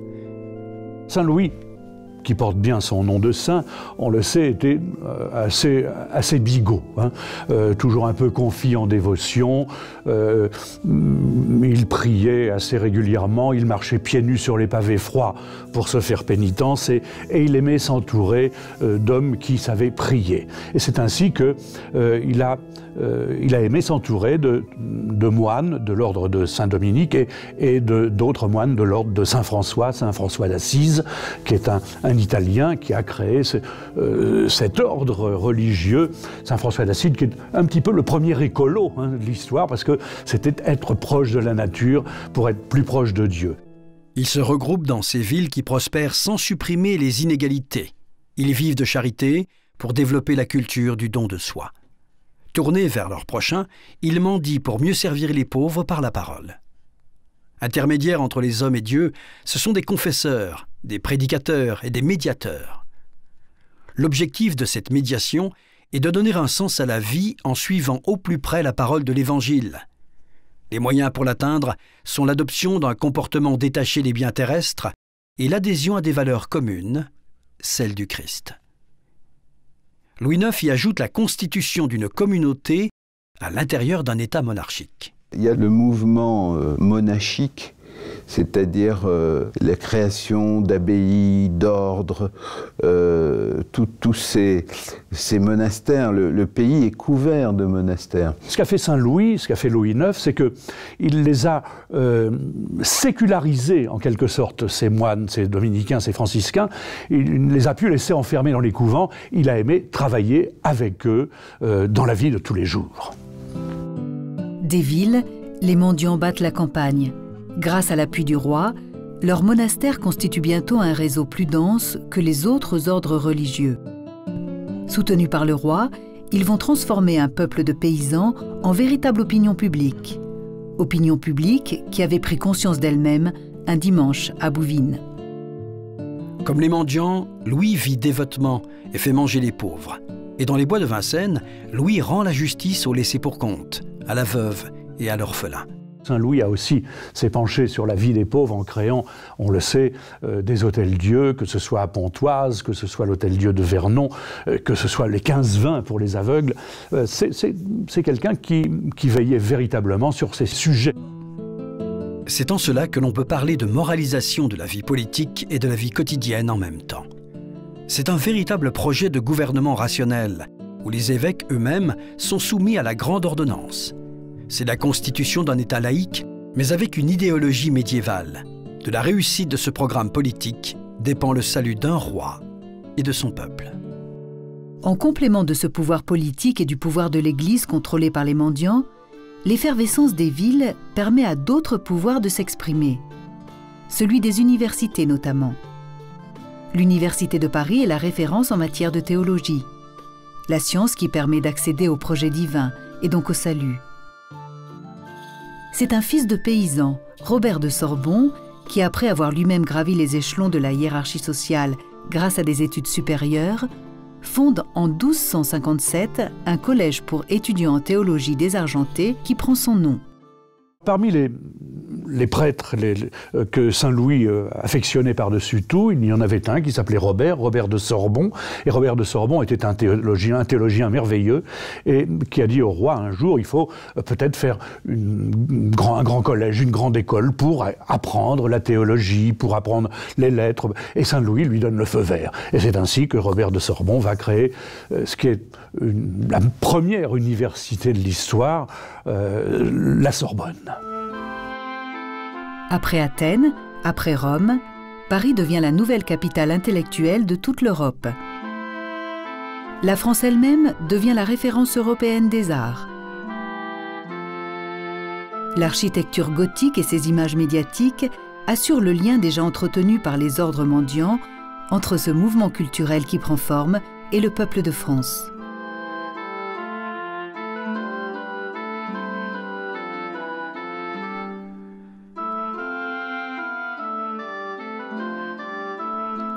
Saint-Louis, qui porte bien son nom de saint, on le sait, était assez bigot, hein, toujours un peu confit en dévotion, il priait assez régulièrement, il marchait pieds nus sur les pavés froids pour se faire pénitence, et il aimait s'entourer d'hommes qui savaient prier. Et c'est ainsi qu'il a aimé s'entourer de moines de l'ordre de Saint-Dominique et d'autres moines de l'ordre de Saint-François d'Assise, qui est un Italien qui a créé cet ordre religieux, Saint-François d'Assise, qui est un petit peu le premier écolo de l'histoire, parce que c'était être proche de la nature pour être plus proche de Dieu. Ils se regroupent dans ces villes qui prospèrent sans supprimer les inégalités. Ils vivent de charité pour développer la culture du don de soi. Tournés vers leur prochain, ils mendient pour mieux servir les pauvres par la parole. Intermédiaires entre les hommes et Dieu, ce sont des confesseurs, des prédicateurs et des médiateurs. L'objectif de cette médiation est de donner un sens à la vie en suivant au plus près la parole de l'Évangile. Les moyens pour l'atteindre sont l'adoption d'un comportement détaché des biens terrestres et l'adhésion à des valeurs communes, celles du Christ. Louis IX y ajoute la constitution d'une communauté à l'intérieur d'un État monarchique. Il y a le mouvement monachique, c'est-à-dire la création d'abbayes, d'ordres, tous ces monastères. Le pays est couvert de monastères. Ce qu'a fait Saint-Louis, ce qu'a fait Louis IX, c'est qu'il les a sécularisés, en quelque sorte, ces moines, ces dominicains, ces franciscains. Il les a pu laisser enfermer dans les couvents. Il a aimé travailler avec eux dans la vie de tous les jours. Des villes, les mendiants battent la campagne. Grâce à l'appui du roi, leur monastère constitue bientôt un réseau plus dense que les autres ordres religieux. Soutenus par le roi, ils vont transformer un peuple de paysans en véritable opinion publique. Opinion publique qui avait pris conscience d'elle-même un dimanche à Bouvines. Comme les mendiants, Louis vit dévotement et fait manger les pauvres. Et dans les bois de Vincennes, Louis rend la justice aux laissés-pour-compte, à la veuve et à l'orphelin. Saint Louis a aussi s'est penché sur la vie des pauvres en créant, on le sait, des hôtels-dieux, que ce soit à Pontoise, que ce soit l'hôtel-dieu de Vernon, que ce soit les 15-20 pour les aveugles. C'est quelqu'un qui veillait véritablement sur ces sujets. C'est en cela que l'on peut parler de moralisation de la vie politique et de la vie quotidienne en même temps. C'est un véritable projet de gouvernement rationnel, où les évêques eux-mêmes sont soumis à la grande ordonnance. C'est la constitution d'un État laïque, mais avec une idéologie médiévale. De la réussite de ce programme politique dépend le salut d'un roi et de son peuple. En complément de ce pouvoir politique et du pouvoir de l'Église contrôlé par les mendiants, l'effervescence des villes permet à d'autres pouvoirs de s'exprimer. Celui des universités notamment. L'Université de Paris est la référence en matière de théologie. La science qui permet d'accéder au projet divin et donc au salut. C'est un fils de paysan, Robert de Sorbon, qui après avoir lui-même gravi les échelons de la hiérarchie sociale grâce à des études supérieures, fonde en 1257 un collège pour étudiants en théologie désargentés qui prend son nom. Parmi les prêtres que Saint Louis affectionnait par-dessus tout, il y en avait un qui s'appelait Robert de Sorbon. Et Robert de Sorbon était un théologien merveilleux et qui a dit au roi un jour, il faut peut-être faire un grand collège, une grande école pour apprendre la théologie, pour apprendre les lettres. Et Saint Louis lui donne le feu vert. Et c'est ainsi que Robert de Sorbon va créer ce qui est la première université de l'histoire, la Sorbonne. Après Athènes, après Rome, Paris devient la nouvelle capitale intellectuelle de toute l'Europe. La France elle-même devient la référence européenne des arts. L'architecture gothique et ses images médiatiques assurent le lien déjà entretenu par les ordres mendiants entre ce mouvement culturel qui prend forme et le peuple de France.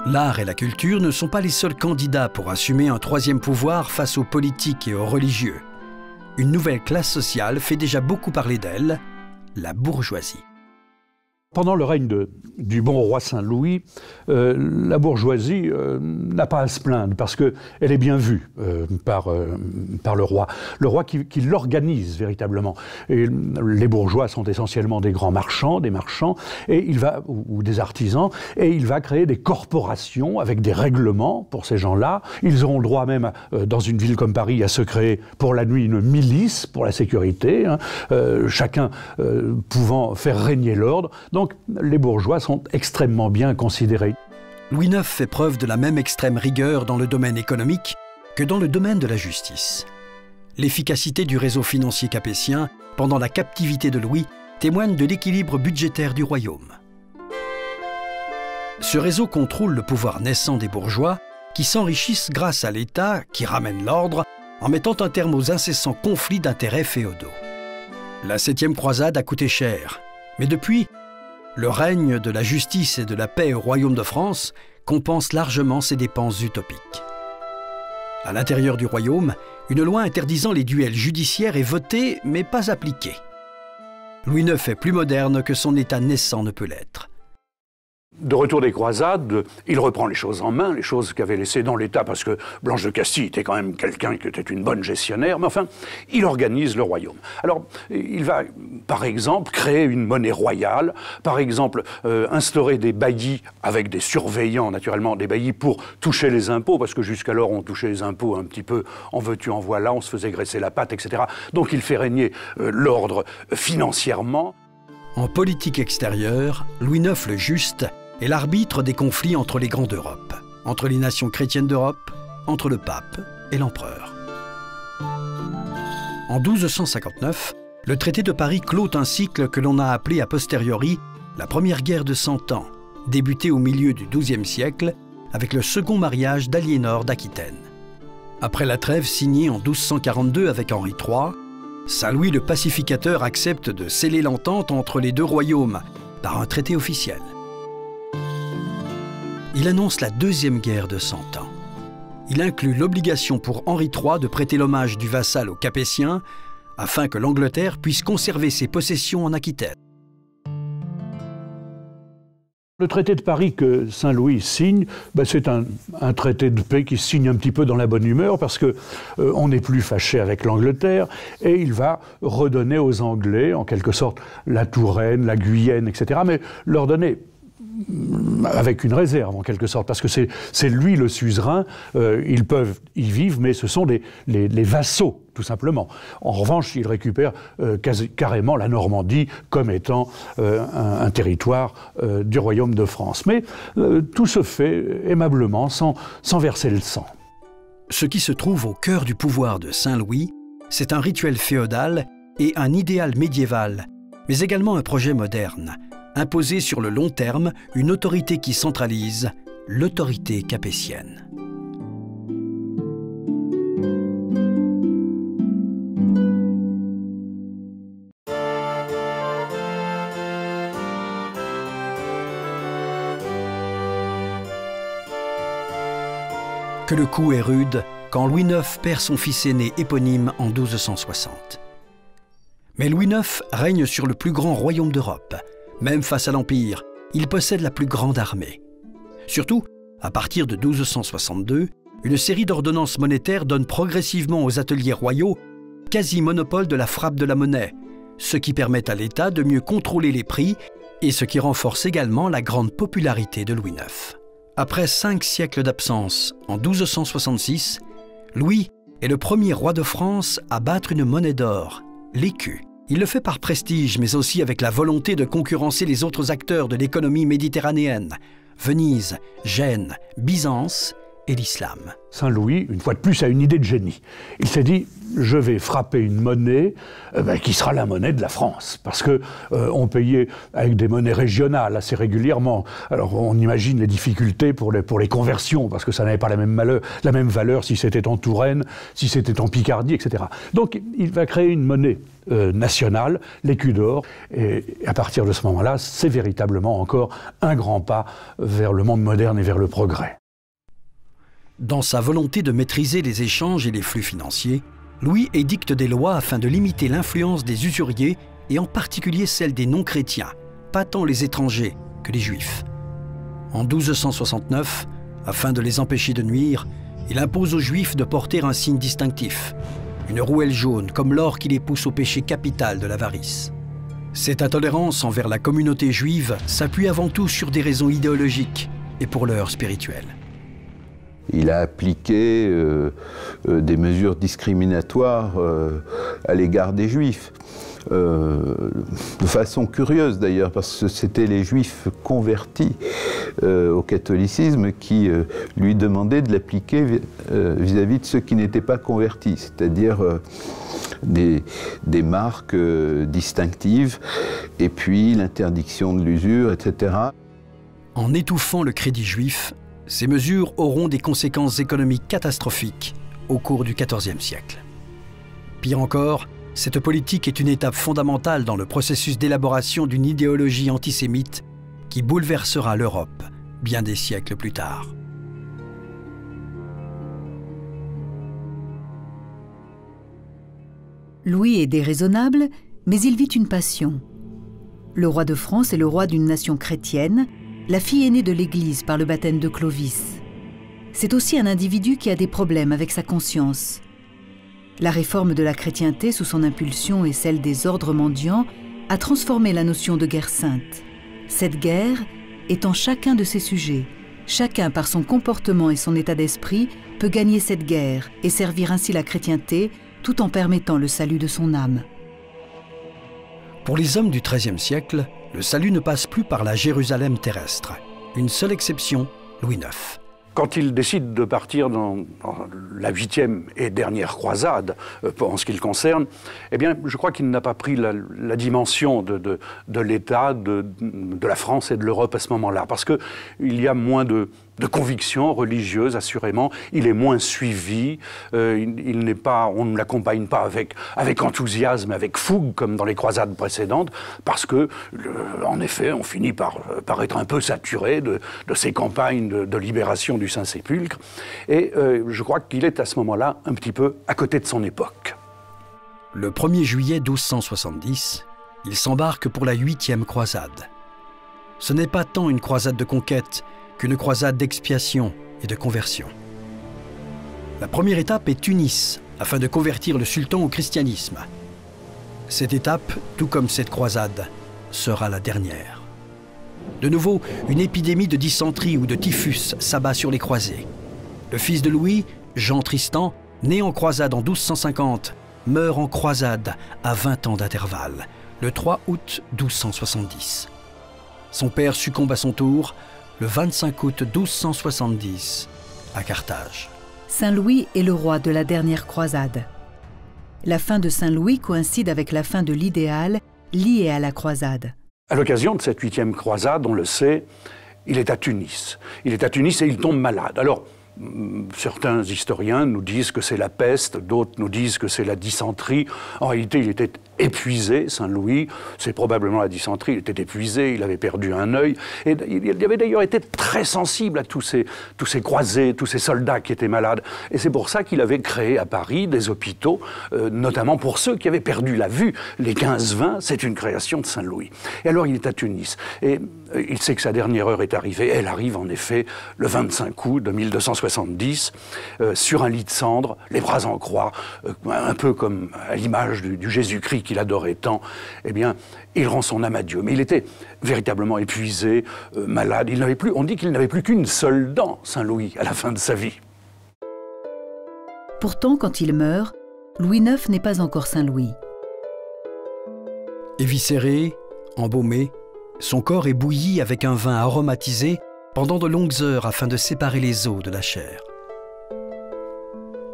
L'art et la culture ne sont pas les seuls candidats pour assumer un troisième pouvoir face aux politiques et aux religieux. Une nouvelle classe sociale fait déjà beaucoup parler d'elle, la bourgeoisie. Pendant le règne du bon roi Saint-Louis, la bourgeoisie n'a pas à se plaindre parce qu'elle est bien vue par le roi. Le roi qui l'organise véritablement. Et les bourgeois sont essentiellement des grands marchands, et ou des artisans, et il va créer des corporations avec des règlements pour ces gens-là. Ils auront le droit même, dans une ville comme Paris, à se créer pour la nuit une milice pour la sécurité, chacun pouvant faire régner l'ordre. Donc les bourgeois sont extrêmement bien considérés. Louis IX fait preuve de la même extrême rigueur dans le domaine économique que dans le domaine de la justice. L'efficacité du réseau financier capétien pendant la captivité de Louis témoigne de l'équilibre budgétaire du royaume. Ce réseau contrôle le pouvoir naissant des bourgeois qui s'enrichissent grâce à l'État qui ramène l'ordre en mettant un terme aux incessants conflits d'intérêts féodaux. La 7e croisade a coûté cher, mais depuis, le règne de la justice et de la paix au royaume de France compense largement ces dépenses utopiques. À l'intérieur du royaume, une loi interdisant les duels judiciaires est votée, mais pas appliquée. Louis IX est plus moderne que son État naissant ne peut l'être. De retour des croisades, il reprend les choses en main, les choses qu'avait laissées dans l'État, parce que Blanche de Castille était quand même quelqu'un qui était une bonne gestionnaire, mais enfin, il organise le royaume. Alors, il va, par exemple, créer une monnaie royale, par exemple, instaurer des baillis avec des surveillants, naturellement, des baillis pour toucher les impôts, parce que jusqu'alors, on touchait les impôts un petit peu, en veux-tu, en voilà, on se faisait graisser la patte, etc. Donc, il fait régner l'ordre financièrement. En politique extérieure, Louis IX le Juste est l'arbitre des conflits entre les grands d'Europe, entre les nations chrétiennes d'Europe, entre le pape et l'empereur. En 1259, le traité de Paris clôt un cycle que l'on a appelé a posteriori la première guerre de 100 ans, débuté au milieu du XIIe siècle avec le second mariage d'Aliénor d'Aquitaine. Après la trêve signée en 1242 avec Henri III, Saint Louis le Pacificateur accepte de sceller l'entente entre les deux royaumes par un traité officiel. Il annonce la Deuxième Guerre de Cent Ans. Il inclut l'obligation pour Henri III de prêter l'hommage du vassal aux Capétiens afin que l'Angleterre puisse conserver ses possessions en Aquitaine. Le traité de Paris que Saint-Louis signe, c'est un traité de paix qui se signe un petit peu dans la bonne humeur parce qu'on n'est plus fâché avec l'Angleterre et il va redonner aux Anglais, en quelque sorte, la Touraine, la Guyenne, etc., mais leur donner avec une réserve en quelque sorte, parce que c'est lui le suzerain, ils peuvent y vivre, mais ce sont les vassaux, tout simplement. En revanche, il récupère carrément la Normandie comme étant un territoire du royaume de France. Mais tout se fait aimablement, sans verser le sang. Ce qui se trouve au cœur du pouvoir de Saint-Louis, c'est un rituel féodal et un idéal médiéval, mais également un projet moderne. Imposer sur le long terme une autorité qui centralise, l'autorité capétienne. Que le coup est rude quand Louis IX perd son fils aîné éponyme en 1260. Mais Louis IX règne sur le plus grand royaume d'Europe. Même face à l'Empire, il possède la plus grande armée. Surtout, à partir de 1262, une série d'ordonnances monétaires donne progressivement aux ateliers royaux quasi-monopole de la frappe de la monnaie, ce qui permet à l'État de mieux contrôler les prix et ce qui renforce également la grande popularité de Louis IX. Après 5 siècles d'absence, en 1266, Louis est le premier roi de France à battre une monnaie d'or, l'écu. Il le fait par prestige, mais aussi avec la volonté de concurrencer les autres acteurs de l'économie méditerranéenne, Venise, Gênes, Byzance et l'islam. Saint-Louis, une fois de plus, a une idée de génie. Il s'est dit, je vais frapper une monnaie qui sera la monnaie de la France. Parce qu'on payait avec des monnaies régionales assez régulièrement. Alors on imagine les difficultés pour les conversions, parce que ça n'avait pas la même valeur si c'était en Touraine, si c'était en Picardie, etc. Donc il va créer une monnaie nationale, l'écu d'or. Et à partir de ce moment-là, c'est véritablement encore un grand pas vers le monde moderne et vers le progrès. Dans sa volonté de maîtriser les échanges et les flux financiers, Louis édicte des lois afin de limiter l'influence des usuriers et en particulier celle des non-chrétiens, pas tant les étrangers que les juifs. En 1269, afin de les empêcher de nuire, il impose aux juifs de porter un signe distinctif, une rouelle jaune comme l'or qui les pousse au péché capital de l'avarice. Cette intolérance envers la communauté juive s'appuie avant tout sur des raisons idéologiques et pour l'heure spirituelle. Il a appliqué des mesures discriminatoires à l'égard des Juifs. De façon curieuse d'ailleurs, parce que c'était les Juifs convertis au catholicisme qui lui demandaient de l'appliquer vis-à-vis de ceux qui n'étaient pas convertis, c'est-à-dire des marques distinctives, et puis l'interdiction de l'usure, etc. En étouffant le crédit juif, ces mesures auront des conséquences économiques catastrophiques au cours du XIVe siècle. Pire encore, cette politique est une étape fondamentale dans le processus d'élaboration d'une idéologie antisémite qui bouleversera l'Europe bien des siècles plus tard. Louis est déraisonnable, mais il vit une passion. Le roi de France est le roi d'une nation chrétienne, la fille aînée de l'Église par le baptême de Clovis. C'est aussi un individu qui a des problèmes avec sa conscience. La réforme de la chrétienté sous son impulsion et celle des ordres mendiants a transformé la notion de guerre sainte. Cette guerre est en chacun de ses sujets. Chacun, par son comportement et son état d'esprit, peut gagner cette guerre et servir ainsi la chrétienté tout en permettant le salut de son âme. Pour les hommes du XIIIe siècle, le salut ne passe plus par la Jérusalem terrestre. Une seule exception, Louis IX. quand il décide de partir dans la 8e et dernière croisade, en ce qui le concerne, eh bien, je crois qu'il n'a pas pris la dimension de l'État, de la France et de l'Europe à ce moment-là, parce qu'il y a moins de convictions religieuses, assurément. Il est moins suivi. On ne l'accompagne pas avec enthousiasme, avec fougue, comme dans les croisades précédentes, parce que, en effet, on finit par être un peu saturé de ces campagnes de libération du Saint-Sépulcre. Et je crois qu'il est à ce moment-là un petit peu à côté de son époque. Le 1er juillet 1270, il s'embarque pour la 8e croisade. Ce n'est pas tant une croisade de conquête qu'une croisade d'expiation et de conversion. La première étape est Tunis, afin de convertir le sultan au christianisme. Cette étape, tout comme cette croisade, sera la dernière. De nouveau, une épidémie de dysenterie ou de typhus s'abat sur les croisés. Le fils de Louis, Jean Tristan, né en croisade en 1250, meurt en croisade à 20 ans d'intervalle, le 3 août 1270. Son père succombe à son tour le 25 août 1270 à Carthage. Saint-Louis est le roi de la dernière croisade. La fin de Saint-Louis coïncide avec la fin de l'idéal lié à la croisade. À l'occasion de cette 8e croisade, on le sait, il est à Tunis. Il est à Tunis et il tombe malade. Alors, certains historiens nous disent que c'est la peste, d'autres nous disent que c'est la dysenterie. En réalité, il était épuisé, Saint-Louis. C'est probablement la dysenterie. Il était épuisé, il avait perdu un œil. Et il avait d'ailleurs été très sensible à tous ces croisés, tous ces soldats qui étaient malades. Et c'est pour ça qu'il avait créé à Paris des hôpitaux, notamment pour ceux qui avaient perdu la vue. Les 15-20, c'est une création de Saint-Louis. Et alors, il est à Tunis. Et il sait que sa dernière heure est arrivée. Elle arrive en effet le 25 août de 1270, sur un lit de cendres, les bras en croix, un peu comme à l'image du Jésus-Christ qu'il adorait tant. Eh bien, il rend son âme à Dieu. Mais il était véritablement épuisé, malade. On dit qu'il n'avait plus qu'une seule dent, Saint-Louis, à la fin de sa vie. Pourtant, quand il meurt, Louis IX n'est pas encore Saint-Louis. Éviscéré, embaumé, son corps est bouilli avec un vin aromatisé pendant de longues heures afin de séparer les os de la chair.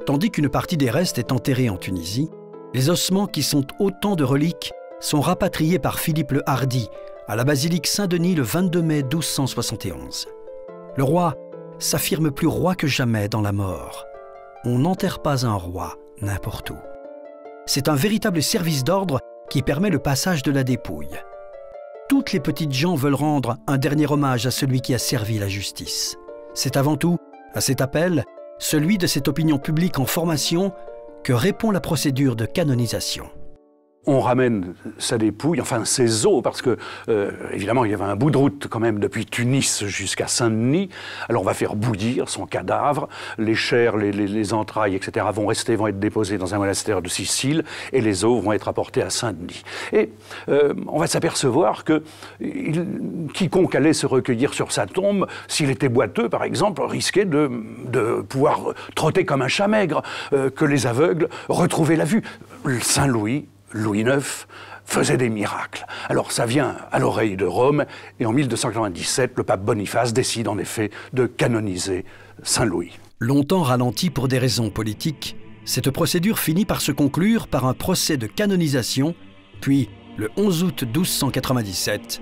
Tandis qu'une partie des restes est enterrée en Tunisie, les ossements qui sont autant de reliques sont rapatriés par Philippe le Hardi à la basilique Saint-Denis le 22 mai 1271. Le roi s'affirme plus roi que jamais dans la mort. On n'enterre pas un roi n'importe où. C'est un véritable service d'ordre qui permet le passage de la dépouille. Toutes les petites gens veulent rendre un dernier hommage à celui qui a servi la justice. C'est avant tout, à cet appel, celui de cette opinion publique en formation, que répond la procédure de canonisation. On ramène sa dépouille, enfin ses os, parce que, évidemment, il y avait un bout de route quand même depuis Tunis jusqu'à Saint-Denis. Alors on va faire bouillir son cadavre, les chairs, les entrailles, etc. vont être déposées dans un monastère de Sicile, et les os vont être apportés à Saint-Denis. Et on va s'apercevoir que quiconque allait se recueillir sur sa tombe, s'il était boiteux, par exemple, risquait de pouvoir trotter comme un chat maigre, que les aveugles retrouvaient la vue. Saint-Louis, Louis IX, faisait des miracles. Alors ça vient à l'oreille de Rome, et en 1297, le pape Boniface décide en effet de canoniser Saint-Louis. Longtemps ralenti pour des raisons politiques, cette procédure finit par se conclure par un procès de canonisation, puis, le 11 août 1297,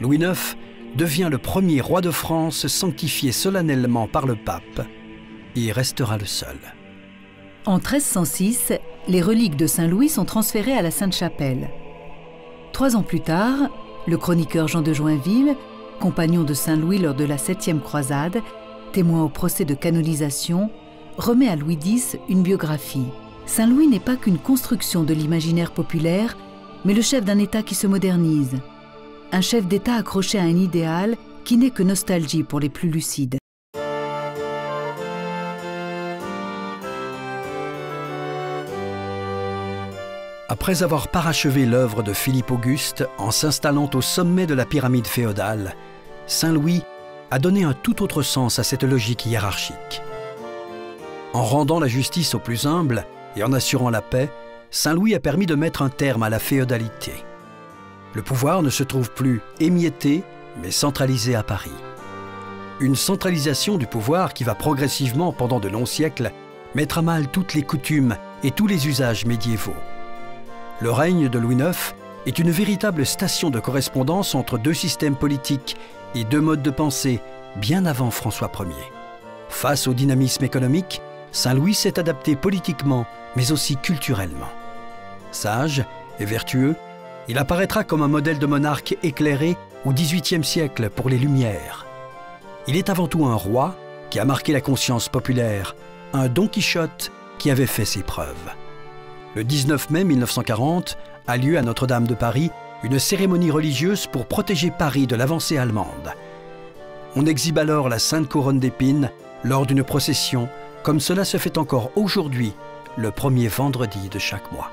Louis IX devient le premier roi de France sanctifié solennellement par le pape, et restera le seul. En 1306, les reliques de Saint-Louis sont transférées à la Sainte-Chapelle. 3 ans plus tard, le chroniqueur Jean de Joinville, compagnon de Saint-Louis lors de la 7e croisade, témoin au procès de canonisation, remet à Louis X une biographie. Saint-Louis n'est pas qu'une construction de l'imaginaire populaire, mais le chef d'un État qui se modernise. Un chef d'État accroché à un idéal qui n'est que nostalgie pour les plus lucides. Après avoir parachevé l'œuvre de Philippe Auguste en s'installant au sommet de la pyramide féodale, Saint-Louis a donné un tout autre sens à cette logique hiérarchique. En rendant la justice aux plus humbles et en assurant la paix, Saint-Louis a permis de mettre un terme à la féodalité. Le pouvoir ne se trouve plus émietté, mais centralisé à Paris. Une centralisation du pouvoir qui va progressivement, pendant de longs siècles, mettre à mal toutes les coutumes et tous les usages médiévaux. Le règne de Louis IX est une véritable station de correspondance entre deux systèmes politiques et deux modes de pensée, bien avant François Ier. Face au dynamisme économique, Saint-Louis s'est adapté politiquement, mais aussi culturellement. Sage et vertueux, il apparaîtra comme un modèle de monarque éclairé au XVIIIe siècle pour les Lumières. Il est avant tout un roi qui a marqué la conscience populaire, un Don Quichotte qui avait fait ses preuves. Le 19 mai 1940 a lieu à Notre-Dame de Paris une cérémonie religieuse pour protéger Paris de l'avancée allemande. On exhibe alors la Sainte Couronne d'épines lors d'une procession, comme cela se fait encore aujourd'hui, le premier vendredi de chaque mois.